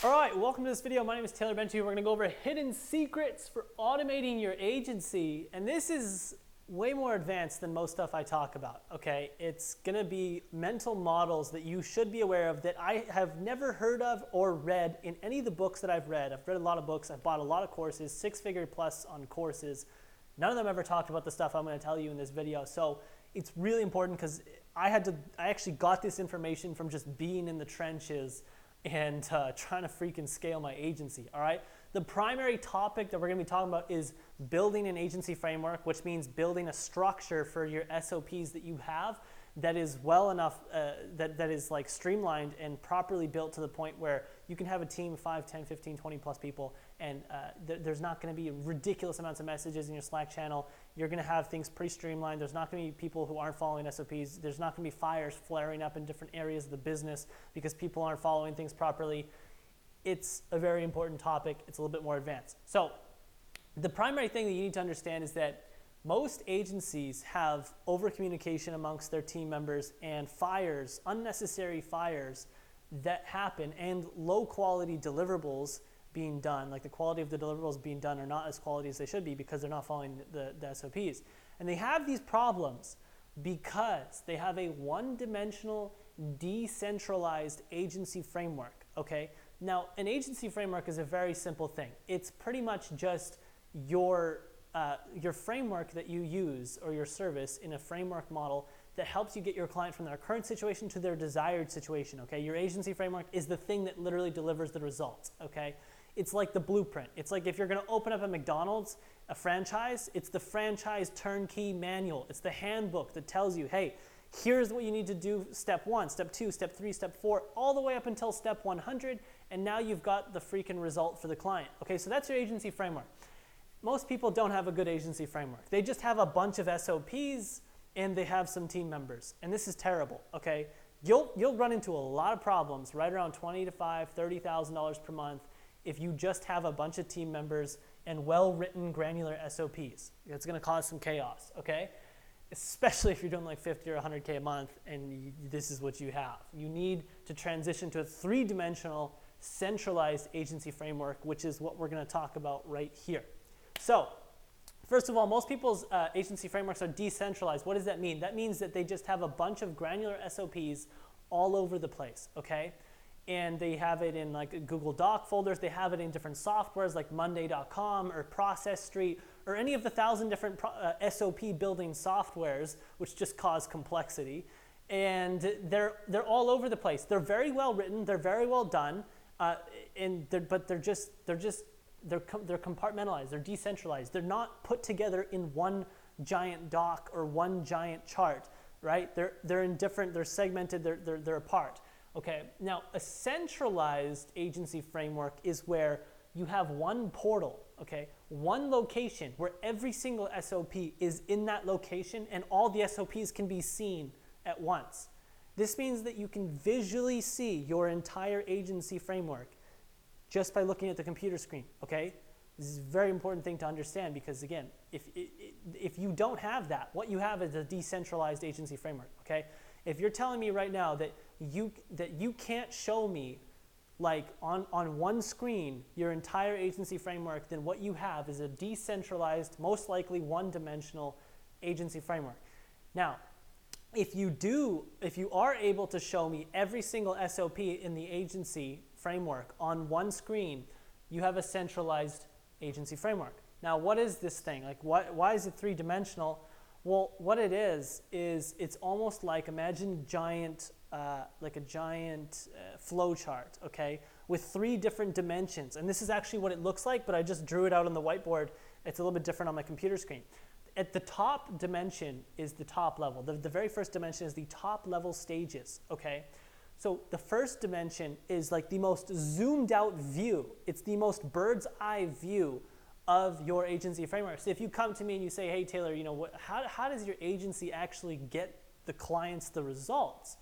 All right, welcome to this video. My name is Taylor Bentu. We're going to go over hidden secrets for automating your agency. And this is way more advanced than most stuff I talk about, okay? It's going to be mental models that you should be aware of that I have never heard of or read in any of the books that I've read. I've read a lot of books. I've bought a lot of courses, six-figure plus on courses. None of them ever talked about the stuff I'm going to tell you in this video. So it's really important because I actually got this information from just being in the trenches and trying to freaking scale my agency, all right? The primary topic that we're gonna be talking about is building an agency framework, which means building a structure for your SOPs that you have that is well enough, that is like streamlined and properly built to the point where you can have a team of 5, 10, 15, 20 plus people, and there's not gonna be ridiculous amounts of messages in your Slack channel. You're gonna have things pretty streamlined. There's not gonna be people who aren't following SOPs. There's not gonna be fires flaring up in different areas of the business because people aren't following things properly. It's a very important topic. It's a little bit more advanced. So the primary thing that you need to understand is that most agencies have over-communication amongst their team members and fires, unnecessary fires that happen, and low-quality deliverables being done, like the quality of the deliverables being done are not as quality as they should be because they're not following the SOPs. And they have these problems because they have a one-dimensional, decentralized agency framework, okay? Now, an agency framework is a very simple thing. It's pretty much just your framework that you use or your service in a framework model that helps you get your client from their current situation to their desired situation, okay? Your agency framework is the thing that literally delivers the results, okay? It's like the blueprint. It's like if you're gonna open up a McDonald's, a franchise, it's the franchise turnkey manual. It's the handbook that tells you, hey, here's what you need to do, step 1, step 2, step 3, step 4, all the way up until step 100, and now you've got the freaking result for the client. Okay, so that's your agency framework. Most people don't have a good agency framework. They just have a bunch of SOPs and they have some team members, and this is terrible, okay? You'll run into a lot of problems right around $25,000, $30,000 per month if you just have a bunch of team members and well-written granular SOPs. It's gonna cause some chaos, okay? Especially if you're doing like 50 or 100K a month and this is what you have. You need to transition to a three-dimensional centralized agency framework, which is what we're gonna talk about right here. So, first of all, most people's agency frameworks are decentralized. What does that mean? That means that they just have a bunch of granular SOPs all over the place, okay? And they have it in like Google Doc folders. They have it in different softwares like Monday.com or Process Street or any of the 1,000 different SOP building softwares, which just cause complexity. And they're all over the place. They're very well written. They're very well done. But they're compartmentalized. They're decentralized. They're not put together in one giant doc or one giant chart, right? They're in different. They're segmented. They're apart. Okay, now a centralized agency framework is where you have one portal, okay, one location where every single SOP is in that location and all the SOPs can be seen at once. This means that you can visually see your entire agency framework just by looking at the computer screen, okay? This is a very important thing to understand because, again, if you don't have that, what you have is a decentralized agency framework, okay? If you're telling me right now that you can't show me like on one screen your entire agency framework, then what you have is a decentralized, most likely one-dimensional agency framework. Now, if you are able to show me every single SOP in the agency framework on one screen, you have a centralized agency framework. Now, what is this thing? Like, why is it three-dimensional? Well, what it is it's almost like, imagine like a giant flowchart, okay, with 3 different dimensions. And this is actually what it looks like, but I just drew it out on the whiteboard. It's a little bit different on my computer screen. At the top dimension is the top level. The very first dimension is the top level stages, okay? So the first dimension is like the most zoomed out view. It's the most bird's eye view of your agency framework. So if you come to me and you say, hey, Taylor, you know, how does your agency actually get the clients the results?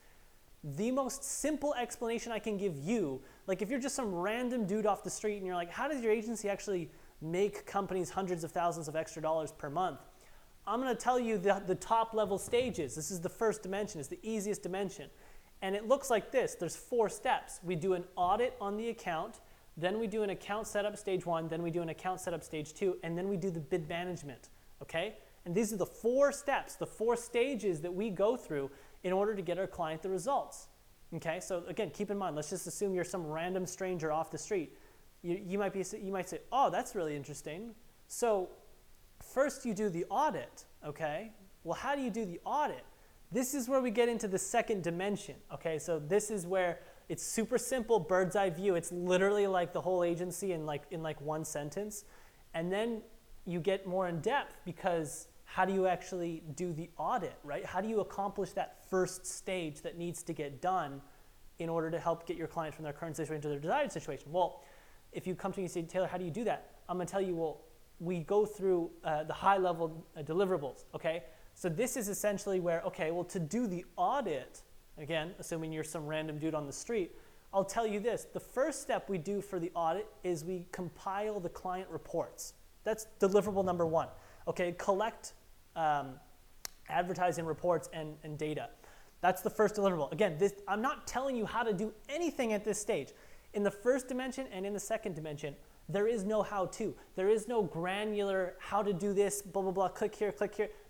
The most simple explanation I can give you, like if you're just some random dude off the street and you're like, how does your agency actually make companies hundreds of thousands of extra dollars per month? I'm going to tell you the top level stages. This is the first dimension. It's the easiest dimension. And it looks like this. There's 4 steps. We do an audit on the account, then we do an account setup stage 1, then we do an account setup stage 2, and then we do the bid management, okay? And these are the 4 steps, the 4 stages that we go through in order to get our client the results, okay? So again, keep in mind, let's just assume you're some random stranger off the street. You might say, oh, that's really interesting. So first you do the audit, okay? Well, how do you do the audit? This is where we get into the second dimension, okay? So this is where it's super simple, bird's eye view. It's literally like the whole agency in like one sentence. And then you get more in depth because how do you actually do the audit, right? How do you accomplish that first stage that needs to get done in order to help get your client from their current situation to their desired situation? Well, if you come to me and say, Taylor, how do you do that? I'm gonna tell you, well, we go through the high level deliverables, okay? So this is essentially where, okay, well, to do the audit, again, assuming you're some random dude on the street, I'll tell you this. The first step we do for the audit is we compile the client reports. That's deliverable number 1. Okay, collect advertising reports and data. That's the first deliverable. Again, I'm not telling you how to do anything at this stage. In the first dimension and in the second dimension, there is no how-to. There is no granular how to do this, blah, blah, blah, click here,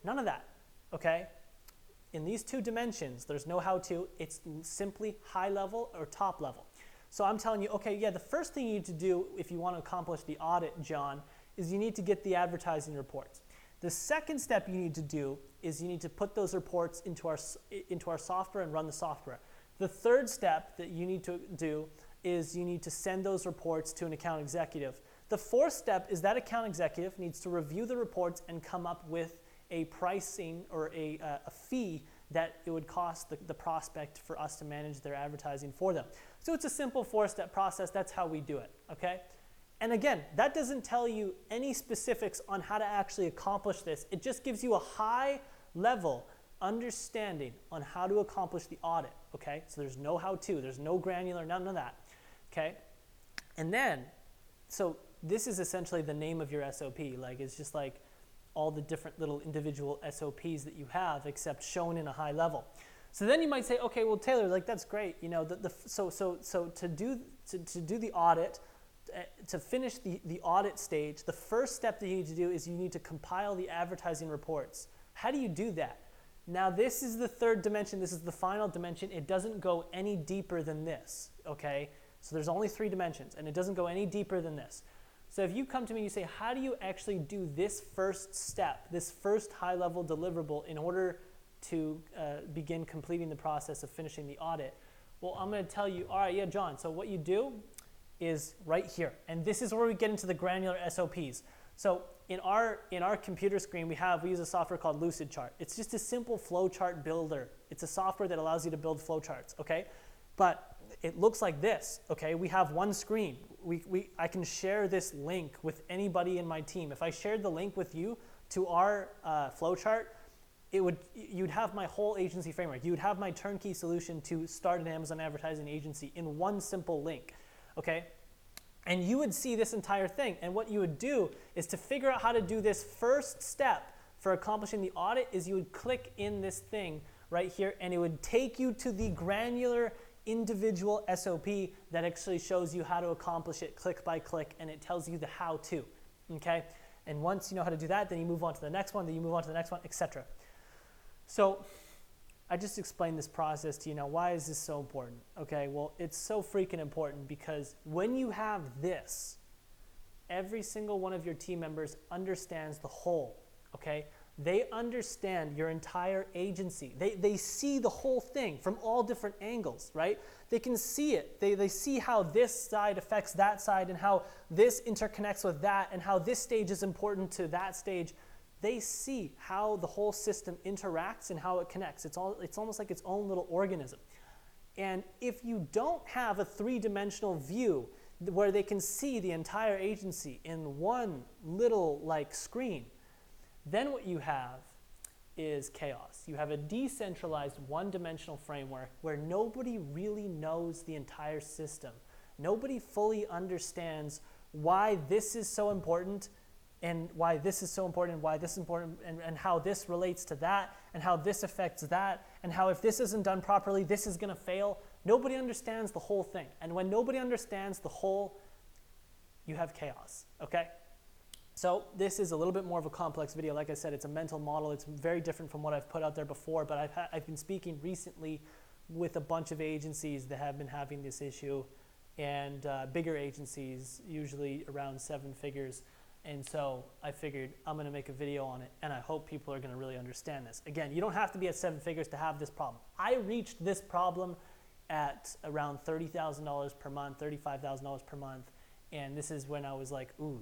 none of that, okay? In these 2 dimensions, there's no how-to. It's simply high level or top level. So I'm telling you, okay, yeah, the first thing you need to do if you want to accomplish the audit, John, is you need to get the advertising reports. The second step you need to do is you need to put those reports into our software and run the software. The third step that you need to do is you need to send those reports to an account executive. The fourth step is that account executive needs to review the reports and come up with a pricing or a fee that it would cost the prospect for us to manage their advertising for them. So it's a simple 4-step process. That's how we do it, okay? And again, that doesn't tell you any specifics on how to actually accomplish this. It just gives you a high level understanding on how to accomplish the audit, okay? So there's no how-to, there's no granular, none of that, okay? And then, so this is essentially the name of your SOP. Like, it's just like all the different little individual SOPs that you have, except shown in a high level. So then you might say, okay, well, Taylor, like that's great. You know, so to do the audit, to finish the audit stage, the first step that you need to do is you need to compile the advertising reports. How do you do that? Now, this is the third dimension. This is the final dimension. It doesn't go any deeper than this, okay? So there's only 3 dimensions, and it doesn't go any deeper than this. So if you come to me and you say, how do you actually do this first step, this first high-level deliverable in order to begin completing the process of finishing the audit? Well, I'm going to tell you, all right, yeah, John, so what you do is right here. And this is where we get into the granular SOPs. So in our computer screen, we use a software called Lucidchart. It's just a simple flowchart builder. It's a software that allows you to build flowcharts, okay? But it looks like this, okay? We have one screen. I can share this link with anybody in my team. If I shared the link with you to our flowchart, you'd have my whole agency framework. You would have my turnkey solution to start an Amazon advertising agency in one simple link, okay? And you would see this entire thing. And what you would do is to figure out how to do this first step for accomplishing the audit is you would click in this thing right here, and it would take you to the granular individual SOP that actually shows you how to accomplish it click by click, and it tells you the how-to, okay? And once you know how to do that, then you move on to the next one, then you move on to the next one, etc. So I just explained this process to you. Now, why is this so important? Okay, well, it's so freaking important because when you have this, every single one of your team members understands the whole, okay? They understand your entire agency. They see the whole thing from all different angles, right? They can see it. They see how this side affects that side and how this interconnects with that and how this stage is important to that stage. They see how the whole system interacts and how it connects. It's almost like its own little organism. And if you don't have a 3-dimensional view where they can see the entire agency in one little like screen, then what you have is chaos. You have a decentralized one-dimensional framework where nobody really knows the entire system. Nobody fully understands why this is so important and why this is so important, and why this is important, and how this relates to that, and how this affects that, and how if this isn't done properly, this is going to fail. Nobody understands the whole thing. And when nobody understands the whole, you have chaos, okay? So this is a little bit more of a complex video. Like I said, it's a mental model. It's very different from what I've put out there before, but I've been speaking recently with a bunch of agencies that have been having this issue, and bigger agencies, usually around 7 figures. And so I figured I'm going to make a video on it, and I hope people are going to really understand this. Again, you don't have to be at 7 figures to have this problem. I reached this problem at around $30,000 per month, $35,000 per month. And this is when I was like, ooh,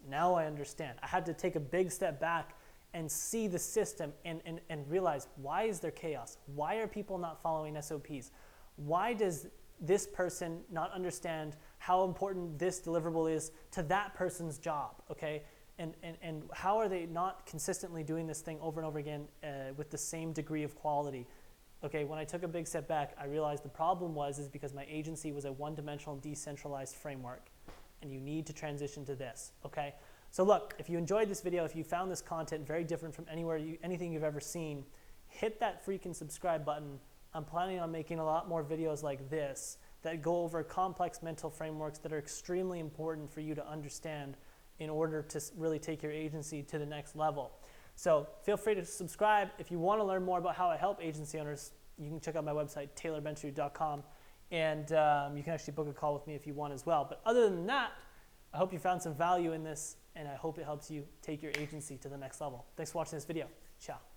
now I understand. I had to take a big step back and see the system and realize, why is there chaos? Why are people not following SOPs? Why does this person not understand how important this deliverable is to that person's job, okay? And how are they not consistently doing this thing over and over again with the same degree of quality? Okay, when I took a big step back, I realized the problem is because my agency was a one-dimensional decentralized framework, and you need to transition to this, okay? So look, if you enjoyed this video, if you found this content very different from anything you've ever seen, hit that freaking subscribe button. I'm planning on making a lot more videos like this that go over complex mental frameworks that are extremely important for you to understand in order to really take your agency to the next level. So feel free to subscribe. If you want to learn more about how I help agency owners, you can check out my website, taylorbencher.com, and you can actually book a call with me if you want as well. But other than that, I hope you found some value in this, and I hope it helps you take your agency to the next level. Thanks for watching this video. Ciao.